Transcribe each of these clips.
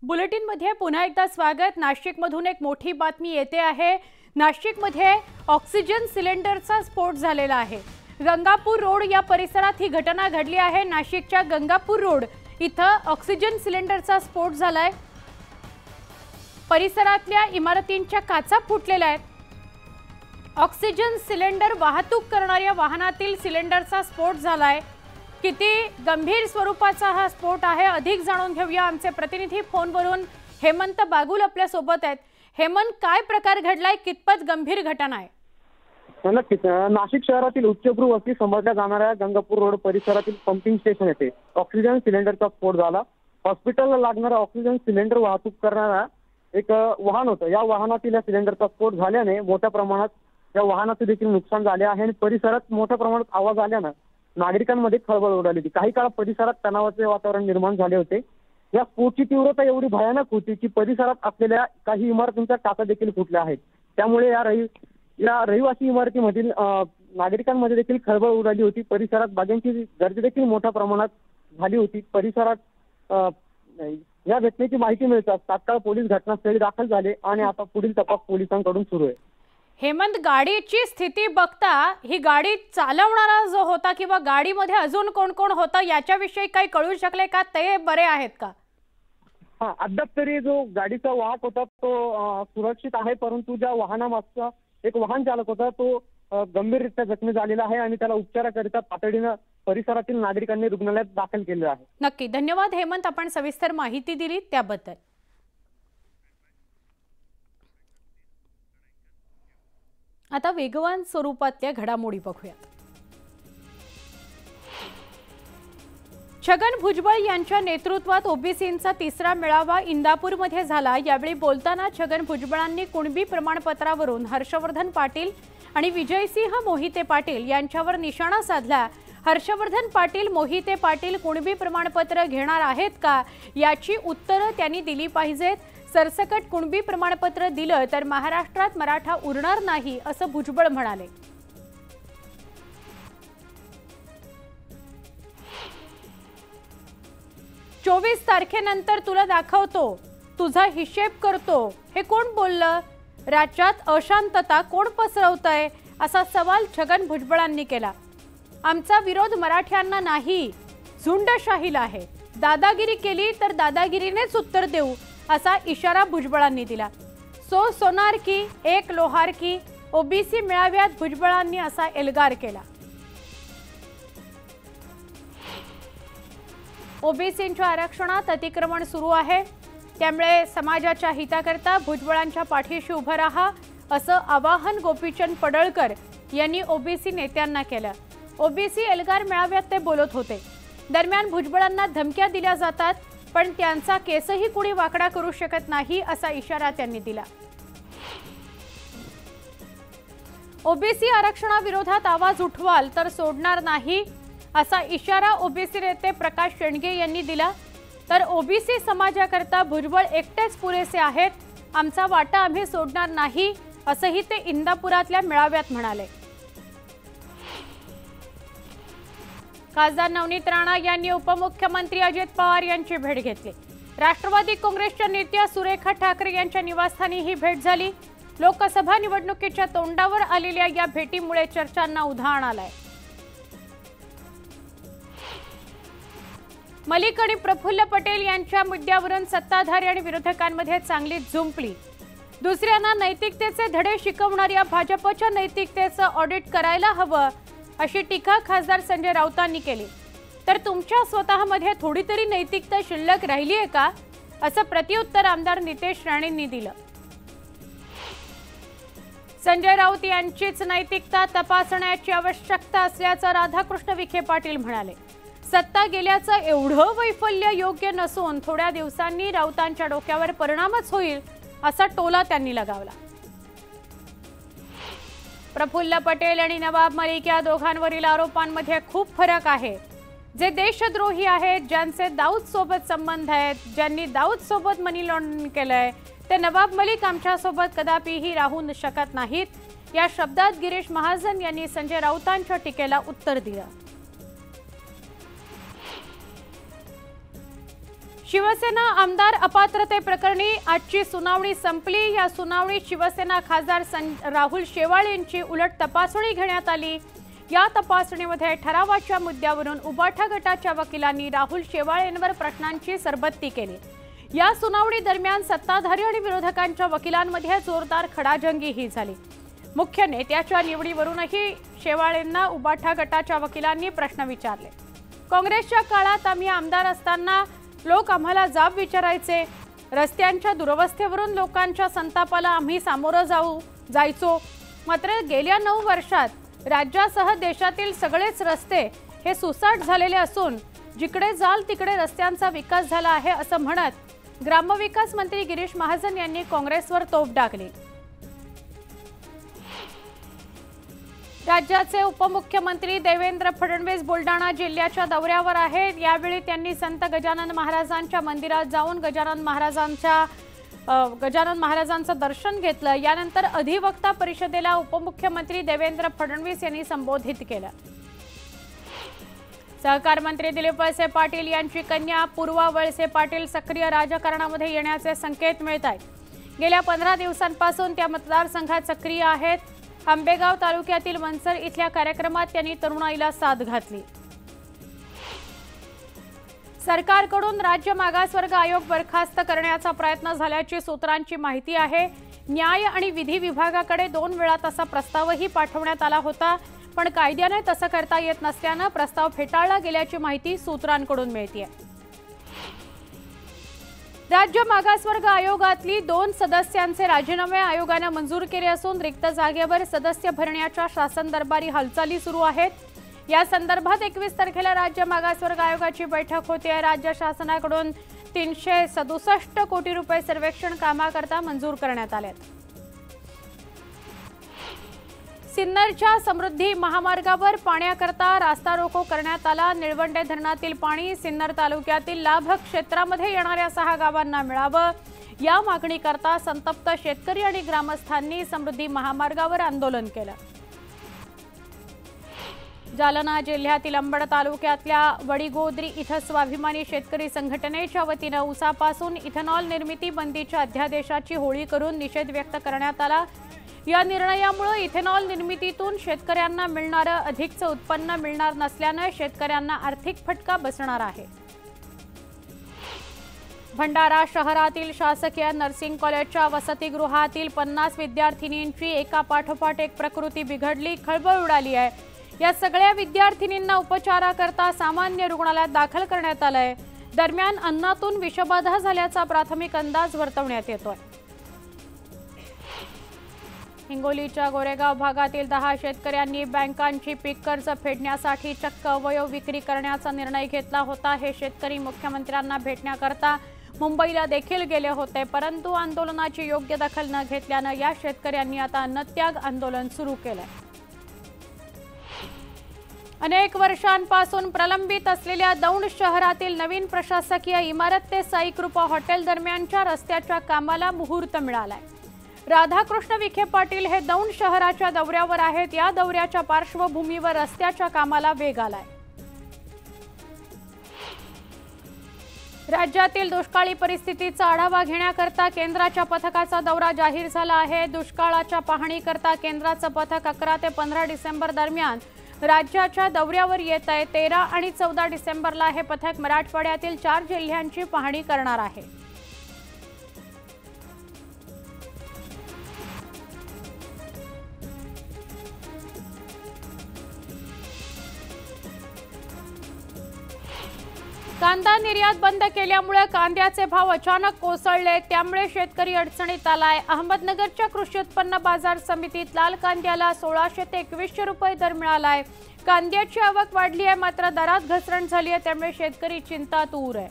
बुलेटिनमध्ये पुन्हा एकदा स्वागत। नाशिकमधून एक मोठी बातमी येते आहे। नाशिकमध्ये ऑक्सिजन सिलेंडरचा स्फोट झालेला आहे। गंगापूर रोड या परिसरात ही घटना घडली आहे। नाशिकच्या गंगापूर रोड इथं ऑक्सिजन सिलेंडरचा स्फोट झालाय। परिसरातल्या इमारतींच्या काचा फुटलेल्या आहेत। ऑक्सिजन सिलेंडर वाहतूक करणाऱ्या वाहनातील सिलेंडरचा स्फोट झालाय। किती गंभीर स्वरूपाचा हा स्फोट आहे अधिक जाणून घेऊया। आमचे प्रतिनिधी फोनवरून हेमंत बागुल आपल्या सोबत आहेत। हेमंत, काय प्रकार घडलाय, कितपत गंभीर घटना आहे? नक्कीच नाशिक शहरातील उच्चभ्रू वस्ती समजल्या जाणाऱ्या गंगापूर रोड परिसरातील पंपिंग स्टेशन येथे ऑक्सिजन सिलेंडरचा स्फोट झाला। हॉस्पिटलला लागणारा ऑक्सिजन सिलेंडर वाहतूक करणारा एक वाहन होतं। या वाहनातील या सिलेंडरचा स्फोट झाल्याने मोठ्या प्रमाणात या वाहनाचे देखील नुकसान झाले आहे आणि परिसरात मोठ्या प्रमाणात आवाज आल्याने नागरिकांमध्ये खळबळ उडाली होती। काही काळ परिसरात तणावाचे वातावरण निर्माण झाले होते। या स्फोटची तीव्रता एवढी भयानक होती की परिसरात असलेल्या काही इमारतींच्या काचा देखील फुटल्या आहेत। त्यामुळे या रहिवासी इमारतीमधील नागरिकांमध्ये देखील खळबळ उडाली होती। परिसरात बागांची गर्दी देखील मोठ्या प्रमाणात झाली होती। परिसरात या घटनेची माहिती मिळताच तात्काळ पोलीस घटनास्थळी दाखल झाले आणि आता पुढील तपास पोलिसांकडून सुरू आहे। हेमंत, गाडीची स्थिती बघता ही गाडी चालवणारा जो होता किंवा गाडीमध्ये अजून कोण कोण होता याच्याविषयी काही कळू शकले का? ते बरे आहेत का? अद्याप तरी जो गाडीचा वाहक होता तो सुरक्षित आहे, परंतु ज्या वाहनामागचा एक वाहन चालक होता तो गंभीररित्या जखमी झालेला आहे आणि त्याला उपचाराकरिता तातडीने परिसरातील नागरिकांनी रुग्णालयात दाखल केले आहे। नक्की, धन्यवाद हेमंत, आपण सविस्तर माहिती दिली त्याबद्दल। आता वेगवान स्वरूपातल्या घडामोडी बघूया। छगन भुजबळ यांच्या नेतृत्वात ओबीसींचा तिसरा मेळावा इंदापूरमध्ये झाला। यावेळी बोलताना छगन भुजबळांनी कुणबी प्रमाणपत्रावरून हर्षवर्धन पाटील आणि विजयसिंह मोहिते पाटील यांच्यावर निशाणा साधला। हर्षवर्धन पाटील, मोहिते पाटील कुणबी प्रमाणपत्र घेणार आहेत का याची उत्तरं त्यांनी दिली पाहिजेत। सरसकट कुणबी प्रमाणपत्र दिलं तर महाराष्ट्रात मराठा उरणार नाही असं भुजबळ म्हणाले। 24 तारखेनंतर तुला दाखवतो, तुझा हिशेब करतो, हे कोण बोललं? राज्यात अशांतता कोण पसरवतंय असा सवाल छगन भुजबळांनी केला। आमचा विरोध मराठ्यांना नाही, झुंडशाहीला आहे। दादागिरी केली तर दादागिरीनेच उत्तर देऊ असा इशारा भुजबळांनी दिला। सोनार की एक लोहार की ओबीसी मेळाव्यात भुजबळांनी असा एल्गार केला। ओबीसींच्या आरक्षणात अतिक्रमण सुरू आहे, त्यामुळे समाजाच्या हिताकरता भुजबळांच्या पाठीशी उभं राहा असं आवाहन गोपीचंद पडळकर यांनी ओबीसी नेत्यांना केलं। ओबीसी एल्गार मेळाव्यात ते बोलत होते। दरम्यान भुजबळांना धमक्या दिल्या जातात, पण त्यांचा केसही कुणी वाकडा करू शकत नाही असा इशारा त्यांनी दिला। ओबीसी आरक्षणाविरोधात आवाज उठवाल तर सोडणार नाही असा इशारा ओबीसी नेते प्रकाश शेंडगे यांनी दिला। तर ओबीसी समाजाकरता भुजबळ एकटेच पुरेसे आहेत, आमचा वाटा आम्ही सोडणार नाही असंही ते इंदापुरातल्या मेळाव्यात म्हणाले। खासदार नवनीत राणा यांनी उपमुख्यमंत्री अजित पवार यांची भेट घेतली। राष्ट्रवादी काँग्रेसच्या नेत्या सुरेखा ठाकरे यांच्या निवासस्थानी ही भेट झाली। लोकसभा निवडणुकीच्या तोंडावर आलेल्या या भेटीमुळे चर्चांना उधाण आलंय। मलिक आणि प्रफुल्ल पटेल यांच्या मुद्द्यावरून सत्ताधारी आणि विरोधकांमध्ये चांगली जुंपली। दुसऱ्यांना नैतिकतेचे धडे शिकवणाऱ्या भाजपच्या नैतिकतेचं ऑडिट करायला हवं अशी टीका खासदार संजय राऊतांनी केली। तर तुमच्या स्वतःमध्ये थोडी तरी नैतिकता शिल्लक राहिली आहे का असं प्रत्युत्तर आमदार नितेश राणेंनी दिलं। संजय राऊत यांचीच नैतिकता तपासण्याची आवश्यकता असल्याचं राधाकृष्ण विखे पाटील म्हणाले। सत्ता गेल्याचं एवढं वैफल्य योग्य नसून थोड्या दिवसांनी राऊतांच्या डोक्यावर परिणामच होईल असा टोला त्यांनी लगावला। प्रफुल्ल पटेल आणि नवाब मलिक या दोघांवरील आरोपांमध्ये खूप फरक आहे। जे देशद्रोही आहेत, ज्यांचे दाऊद सोबत संबंध आहेत, ज्यांनी दाऊद सोबत मनी लॉन्ड्रिंग केलंय, ते नवाब मलिक आमच्या सोबत कदापिही राहू शकत नाहीत या शब्दात गिरीश महाजन यांनी संजय राऊतांच्या टीकेला उत्तर दिलं। शिवसेना आमदार अपात्रते प्रकरणी आजची सुनावणी संपली। या सुनावणीत शिवसेना खासदार राहुल शेवाळे यांची उलट तपासणी घेण्यात आली। या तपासणीमध्ये ठरावाच्या मुद्द्यावरून उबाठा गटाच्या वकिलांनी राहुल शेवाळे यांवर प्रश्नांची सरबत्ती केली। या सुनावणी दरम्यान सत्ताधारी आणि विरोधकांच्या वकिलांमध्ये जोरदार खडाजंगीही झाली। मुख्य नेत्याच्या निवडीवरूनही शेवाळेंना उबाठा गटाच्या वकिलांनी प्रश्न विचारले। काँग्रेसच्या काळात आम्ही आमदार असताना लोक आम्हाला जाब विचारायचे, रस्त्यांच्या दुरवस्थेवरून लोकांच्या संतापाला आम्ही सामोरं जायचो। मात्र गेल्या 9 वर्षात राज्यासह देशातील सगळेच रस्ते हे सुसाट झालेले असून जिकडे जाल तिकडे रस्त्यांचा विकास झाला आहे असं म्हणत ग्रामविकास मंत्री गिरीश महाजन यांनी काँग्रेसवर तोफ डागली। राज्याचे उपमुख्यमंत्री देवेंद्र फडणवीस बुलढाणा जिल्ह्याच्या दौऱ्यावर आहेत। यावेळी त्यांनी संत गजानन महाराजांच्या मंदिरात जाऊन गजानन महाराजांचं दर्शन घेतलं। यानंतर अधिवक्ता परिषदेला उपमुख्यमंत्री देवेंद्र फडणवीस यांनी संबोधित केलं। सहकार मंत्री दिलीप वळसे पाटील यांची कन्या पूर्वा वळसे पाटील सक्रिय राजकारणामध्ये येण्याचे संकेत मिळत आहेत। गेल्या 15 दिवसांपासून त्या मतदारसंघात सक्रिय आहेत। आंबेगाव तालुक्यातील मनसर इथल्या कार्यक्रमात त्यांनी तरुणाईला साथ घातली। सरकारकडून राज्य मागासवर्ग आयोग बरखास्त करण्याचा प्रयत्न झाल्याची सूत्रांची माहिती आहे। न्याय आणि विधी विभागाकडे 2 वेळा तसा प्रस्तावही पाठवण्यात आला होता, पण कायद्याने तसं करता येत नसल्याने प्रस्ताव फेटाळला गेल्याची माहिती सूत्रांकडून मिळते। राज्य मागासवर्ग आयोगातली 2 सदस्यांचे राजीनामे आयोगाने मंजूर केले असून रिक्त जागेवर सदस्य भरण्याच्या शासन दरबारी हालचाली सुरू आहेत। या संदर्भात 21 तारखेला राज्य मागासवर्ग आयोगाची बैठक होते आहे। राज्य शासनाकडून 367 कोटी रुपये सर्वेक्षण कामाकरता मंजूर करण्यात आले। सिन्नरच्या समृद्धी महामार्गावर पाण्याकरता रास्ता रोको करण्यात आला। निळवंडे धरणातील पाणी सिन्नर तालुक्यातील लाभ क्षेत्रामध्ये येणाऱ्या 6 गावांना मिळावं, या मागणीकरता संतप्त शेतकरी आणि ग्रामस्थांनी समृद्धी महामार्गावर आंदोलन केलं। जालना जिल्ह्यातील अंबड तालुक्यातल्या वडीगोद्री इथं स्वाभिमानी शेतकरी संघटनेच्या वतीनं ऊसापासून इथेनॉल निर्मिती बंदीच्या अध्यादेशाची होळी करून निषेध व्यक्त करण्यात आला। या निर्णयामुळे इथेनॉल निर्मितीतून शेतकऱ्यांना मिळणारं अधिकचं उत्पन्न मिळणार नसल्याने शेतकऱ्यांना आर्थिक फटका बसणार आहे। भंडारा शहरातील शासकीय नर्सिंग कॉलेजच्या वसतिगृहातील 50 विद्यार्थिनींची एकापाठोपाठ एक प्रकृती बिघडली, खळबळ उडाली आहे। या सगळ्या विद्यार्थिनींना उपचाराकरता सामान्य रुग्णालयात दाखल करण्यात आलंय। दरम्यान अन्नातून विषबाधा झाल्याचा प्राथमिक अंदाज वर्तवण्यात येतोय। हिंगोलीच्या गोरेगाव भागातील 10 शेतकऱ्यांनी बँकांची पीक कर्ज फेडण्यासाठी चक्क अवयव विक्री करण्याचा निर्णय घेतला होता। हे शेतकरी मुख्यमंत्र्यांना भेटण्याकरता मुंबईला देखील गेले होते, परंतु आंदोलनाची योग्य दखल न घेतल्याने या शेतकऱ्यांनी आता अन्नत्याग आंदोलन सुरू केलंय। अनेक वर्षांपासून प्रलंबित असलेल्या दौंड शहरातील नवीन प्रशासकीय इमारत ते साईकृपा हॉटेल दरम्यानच्या रस्त्याच्या कामाला मुहूर्त मिळालाय। राधाकृष्ण विखे पाटील हे दौंड शहराच्या दौऱ्यावर आहेत। या दौऱ्याच्या पार्श्वभूमीवर रस्त्याच्या कामाला वेग आलाय। राज्यातील दुष्काळी परिस्थितीचा आढावा घेण्याकरता केंद्राच्या पथकाचा दौरा जाहीर झाला आहे। दुष्काळाच्या पाहणीकरता केंद्राचं पथक 11 ते 15 डिसेंबर दरम्यान राज्याच्या दौऱ्यावर येत आहे। 13 आणि 14 डिसेंबरला हे पथक मराठवाड्यातील 4 जिल्ह्यांची पाहणी करणार आहे। कांदा निर्यात बंद केल्यामुळे कांद्याचे भाव अचानक कोसळले, त्यामुळे शेतकरी अडचणीत आलाय। अहमदनगरच्या कृषी उत्पन्न बाजार समितीत लाल कांद्याला 1600 ते 2100 रुपये दर मिळालाय। कांद्याची आवक वाढली आहे, मात्र दरात घसरण झाली आहे, त्यामुळे शेतकरी चिंतातूर आहे।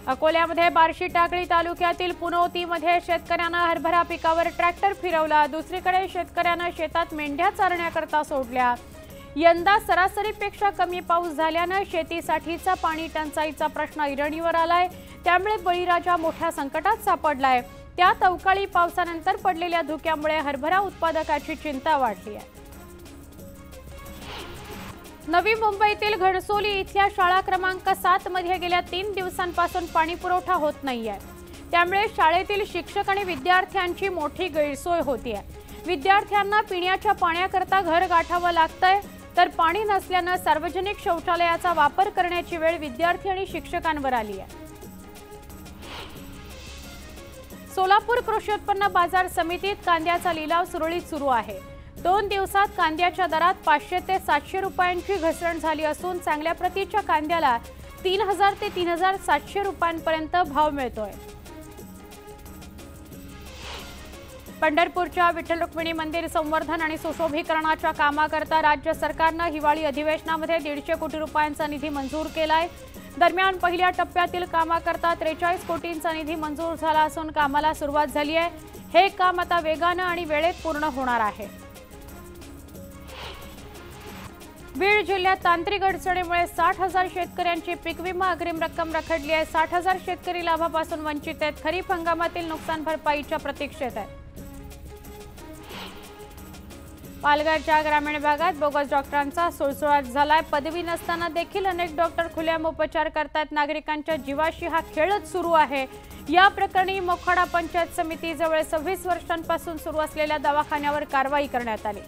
अकोल्यामध्ये बार्शी टाकळी तालुक्यातील पुनोतीमध्ये शेतकऱ्यांना हरभरा पिकावर ट्रॅक्टर फिरवला। दुसरीकडे शेतकऱ्यांना शेतात मेंढ्या चारण्याकरता सोडल्या। यंदा सरासरीपेक्षा कमी पाऊस झाल्याने शेतीसाठीचा पाणी टंचाईचा प्रश्न ऐरणीवर आलाय, त्यामुळे बळीराजा मोठ्या संकटात सापडलाय। त्यात अवकाळी पावसानंतर पडलेल्या धुक्यामुळे हरभरा उत्पादकाची चिंता वाढली आहे। नवी मुंबईतील घणसोली इथल्या शाळा क्रमांक 7 मध्ये गेल्या 3 दिवसांपासून पाणी पुरवठा होत नाहीये। त्यामुळे शाळेतील शिक्षक आणि विद्यार्थ्यांची मोठी गैरसोय होतीये। विद्यार्थ्यांना पिण्याच्या पाण्याकरता घर गाठावं लागतंय, तर पाणी नसल्यानं सार्वजनिक शौचालयाचा वापर करण्याची वेळ विद्यार्थी आणि शिक्षकांवर आली आहे। सोलापूर कृषी उत्पन्न बाजार समितीत कांद्याचा लिलाव सुरळीत सुरू आहे। 2 दिवसात कांद्याच्या दरात 500 ते 700 रुपयांची घसरण झाली असून चांगल्या प्रतीच्या कांद्याला 3000 ते 3700 रुपयांपर्यंत भाव मिळतोय। पंढरपूरच्या विठ्ठल रुक्मिणी मंदिर संवर्धन आणि सुशोभीकरणाच्या कामाकरता राज्य सरकारने हिवाळी अधिवेशनामध्ये 150 कोटी रुपयांचा निधी मंजूर केलाय। दरम्यान पहिल्या टप्प्यातील कामाकरता 43 कोटींचा निधी मंजूर झाला असून कामाला सुरुवात झाली आहे। हे काम आता वेगाने आणि वेळेत पूर्ण होणार आहे। बीड जिल्ह्यात तांत्रिक अडचणीमुळे 60,000 शेतकऱ्यांची पीक विमा अग्रिम रक्कम रखडली आहे। 60,000 शेतकरी लाभापासून वंचित आहेत। खरीप हंगामातील नुकसान भरपाईच्या प्रतीक्षेत आहेत। पालघरच्या ग्रामीण भागात बोगस डॉक्टरांचा सुळसुळाट झालाय। पदवी नसताना देखील अनेक डॉक्टर खुलेआम उपचार करतात। नागरिकांच्या जीवाशी हा खेळच सुरू आहे। या प्रकरणी मोखाडा पंचायत समितीजवळ 26 वर्षांपासून सुरू असलेल्या दवाखान्यावर कारवाई करण्यात आली।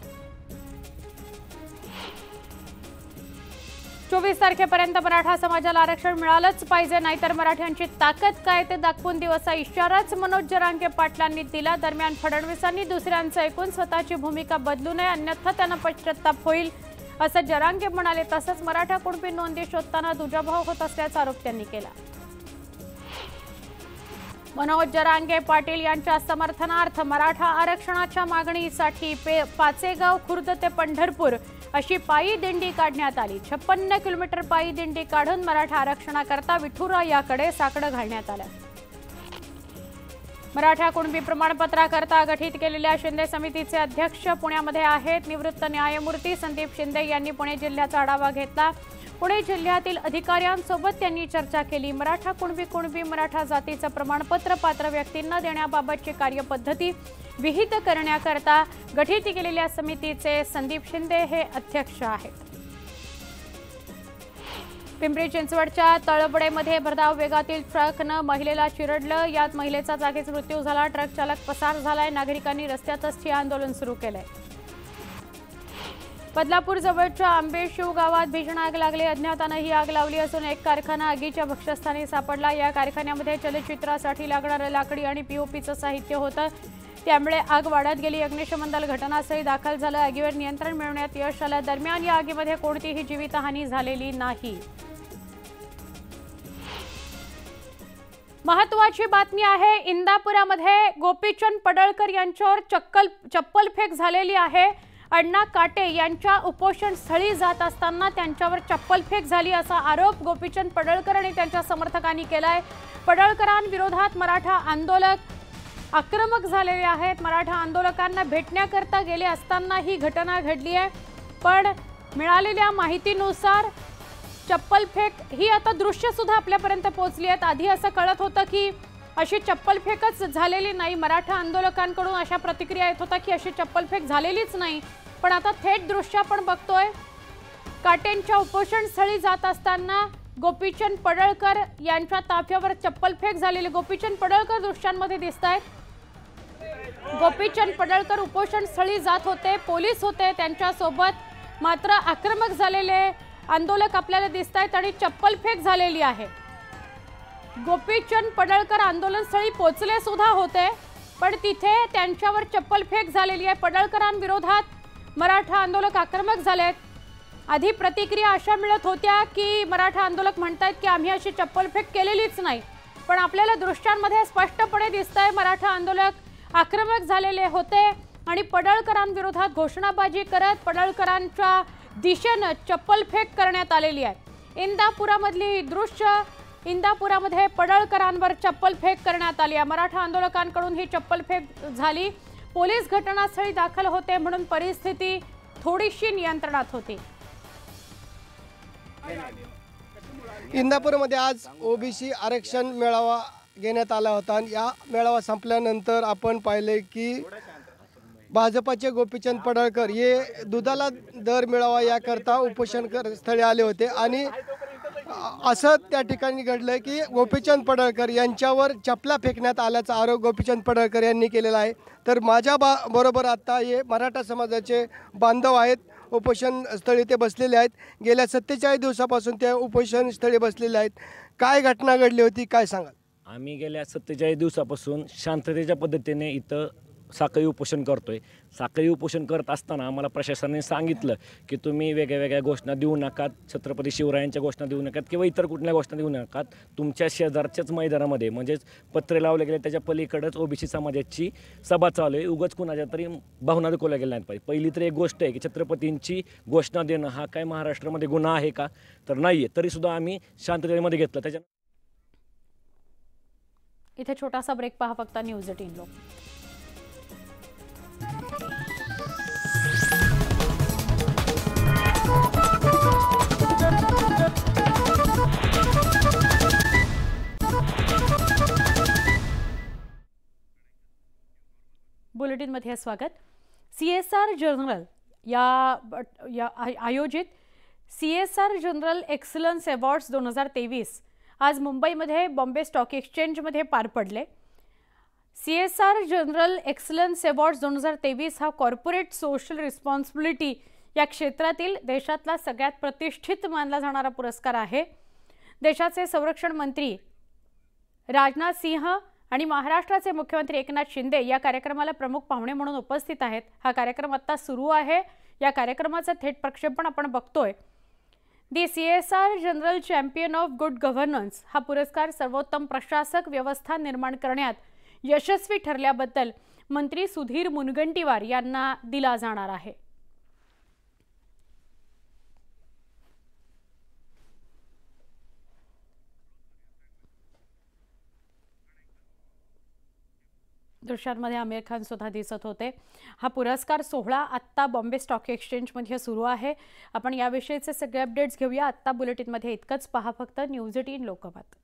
24 तारखेपर्यंत मराठा समाजाला आरक्षण मिळालंच पाहिजे, नाहीतर मराठ्यांची ताकद काय ते दाखवून देऊ असा इशाराच मनोज जरांगे पाटलांनी दिला। दरम्यान फडणवीसांनी दुसऱ्यांचं ऐकून स्वतःची भूमिका बदलू नये, अन्यथा त्यांना पश्चाताप होईल असं जरांगे म्हणाले। तसंच मराठा कुणबी नोंदी शोधताना दुजाभाव होत असल्याचा आरोप त्यांनी केला। मनोज जरांगे पाटील यांच्या समर्थनार्थ मराठा आरक्षणाच्या मागणीसाठी पाचेगाव खुर्द ते पंढरपूर अशी पायी दिंडी काढण्यात आली। 56 किलोमीटर पायी दिंडी काढून मराठा आरक्षणाकरता विठुरायाकडे साकडं घालण्यात आलं। मराठा कुणबी प्रमाणपत्राकरता गठीत केलेल्या शिंदे समितीचे अध्यक्ष पुण्यामध्ये आहेत। निवृत्त न्यायमूर्ती संदीप शिंदे यांनी पुणे जिल्ह्याचा आढावा घेतला। पुणे जिल्ह्यातील अधिकाऱ्यांसोबत त्यांनी चर्चा केली। मराठा कुणबी मराठा जातीचं प्रमाणपत्र पात्र व्यक्तींना देण्याबाबतची कार्यपद्धती विहित करण्याकरता गठीत केलेल्या समितीचे संदीप शिंदे हे अध्यक्ष आहेत। पिंपरी चिंचवडच्या तळबडेमध्ये भरधाव वेगातील ट्रकनं महिलेला चिरडलं। यात महिलेचा जागीच मृत्यू झाला। ट्रक चालक पसार झालाय। नागरिकांनी रस्त्यातच ठिय्या आंदोलन सुरू केलंय। बदलापूर जवळच्या आंबेशिव गावात भीषण आग लागली। अज्ञातानं ही आग लावली असून एक कारखाना आगीच्या भक्षस्थानी सापडला। या कारखान्यामध्ये चलचित्रासाठी लागणारं लाकडी आणि पीओपीचं साहित्य होतं, त्यामुळे आग वाढत गेली। अग्निशमन दल घटनास्थळी दाखल झालं। आगीवर नियंत्रण मिळवण्यात यश आलं। दरम्यान या आगीमध्ये कोणतीही जीवितहानी झालेली नाही। महत्त्वाची बातमी आहे, इंदापुरामध्ये गोपीचंद पडळकर यांच्यावर चप्पल फेक झालेली आहे। अण्णा काटे यांच्या उपोषण स्थळी जात असताना त्यांच्यावर चप्पल फेक झाली असा आरोप गोपीचंद पडळकर आणि त्यांच्या समर्थकांनी केलाय। पडळकरांविरोधात मराठा आंदोलक आक्रमक झालेले आहेत। मराठा आंदोलकांना भेटण्याकरता गेले असताना ही घटना घडली आहे। पण मिळालेल्या माहितीनुसार चप्पल फेक ही आता दृश्य सुद्धा आपल्यापर्यंत पोहोचली आहेत। आधी असं कळत होतं की अशी चप्पल फेकच झालेली नाही। मराठा आंदोलकांकडून अशा प्रतिक्रिया येत होता की अशी चप्पल फेक झालेलीच नाही, पण आता थेट दृश्य आपण बघतोय। काटेंच्या उपोषण स्थळी जात असताना गोपीचंद पडळकर यांच्या ताफ्यावर चप्पल फेक झालेली गोपीचंद पडळकर दृश्यांमध्ये दिसतायत। गोपीचंद पडळकर उपोषण स्थळी जात होते, पोलीस होते त्यांच्यासोबत, मात्र आक्रमक झालेले आंदोलक आपल्याला दिसतायत आणि चप्पल फेक झालेली आहे। गोपीचंद पडळकर आंदोलनस्थळी पोहोचले सुद्धा होते, पण तिथे त्यांच्यावर चप्पल फेक झालेली आहे। पडळकरांविरोधात मराठा आंदोलक आक्रमक झालेत। आधी प्रतिक्रिया अशा मिळत होत्या की मराठा आंदोलक म्हणतायत की आम्ही अशी चप्पल फेक केलेलीच नाही, पण आपल्याला दृश्यांमध्ये स्पष्टपणे दिसतंय मराठा आंदोलक आक्रमक झालेले होते आणि पडळकरांविरोधात घोषणाबाजी करत पडळकरांच्या दिशेने चप्पल फेक करण्यात आलेली आहे। इंदापुरामधली दृश्य, इंदापुरामध्ये पडळकरांवर चप्पल फेक करण्यात आली आहे। मराठा आंदोलकांकडून ही चप्पल फेक झाली। पोलीस घटनास्थळी दाखल होते म्हणून परिस्थिती थोडीशी नियंत्रणात होती। इंदापूरमध्ये आज ओबीसी आरक्षण मेळावा घेण्यात आला होता। या मेळावा संपल्यानंतर आपण पाहिले की भाजपाचे गोपीचंद पडळकर हे दुधाला दर मिळावा याकरता उपोषण स्थळी आले होते आणि असं त्या ठिकाणी घडलं की गोपीचंद पडळकर यांच्यावर चपला फेकण्यात आल्याचा आरोप गोपीचंद पडळकर यांनी केलेला आहे। तर माझ्या बरोबर आता हे मराठा समाजाचे बांधव आहेत, उपोषण स्थळी ते बसलेले आहेत। गेल्या 47 दिवसापासून ते उपोषण स्थळी बसलेले आहेत। काय घटना घडली होती, काय सांगाल? आम्ही गेल्या 47 दिवसापासून शांततेच्या पद्धतीने इथं साखळी उपोषण करतोय। साखळी उपोषण करत असताना आम्हाला प्रशासनाने सांगितलं की तुम्ही वेगळ्या घोषणा देऊ नकात, छत्रपती शिवरायांच्या घोषणा देऊ नकात किंवा इतर कुठल्या घोषणा देऊ नकात। तुमच्या शेजारच्याच मैदानामध्ये म्हणजेच पत्रे लावले गेले त्याच्या पलीकडेच ओबीसी समाजाची सभा चालू आहे। उगाच कुणाच्या तरी भावना दुखवल्या गेल्या नाहीत पाहिजे। पहिली तर एक गोष्ट आहे की छत्रपतींची घोषणा देणं हा काय महाराष्ट्रामध्ये गुन्हा आहे का? तर नाही आहे। तरीसुद्धा आम्ही शांततेमध्ये घेतलं। त्याच्या इथे छोटासा ब्रेक पहा फक्त न्यूज 18 लोक। बुलेटिनमध्ये स्वागत। CSR जनरल या आयोजित CSR जनरल एक्सलन्स अवॉर्ड्स 2023 आज मुंबईमध्ये बॉम्बे स्टॉक एक्सचेंजमध्ये पार पडले। CSR जनरल एक्सलन्स अवॉर्ड्स 2023 हा कॉर्पोरेट सोशल रिस्पॉन्सिबिलिटी या क्षेत्रातील देशातला सगळ्यात प्रतिष्ठित मानला जाणारा पुरस्कार आहे। देशाचे संरक्षण मंत्री राजनाथ सिंह आणि महाराष्ट्राचे मुख्यमंत्री एकनाथ शिंदे या कार्यक्रमाला प्रमुख पाहुणे म्हणून उपस्थित आहेत। हा कार्यक्रम आता सुरू आहे। या कार्यक्रमाचं थेट प्रक्षेपण आपण बघतोय। दी CSR general champion of good governance हा पुरस्कार सर्वोत्तम प्रशासक व्यवस्था निर्माण करण्यात यशस्वी ठरल्याबद्दल मंत्री सुधीर मुनगंटीवार यांना दिला जाणार आहे। दृश्यांमध्ये आमिर खान सुद्धा दिसत होते। हा पुरस्कार सोहळा आत्ता बॉम्बे स्टॉक एक्सचेंजमध्ये सुरू आहे। आपण याविषयीचे सगळे अपडेट्स घेऊया। आत्ता बुलेटिनमध्ये इतकंच। पहा फक्त न्यूज 18 लोकमत।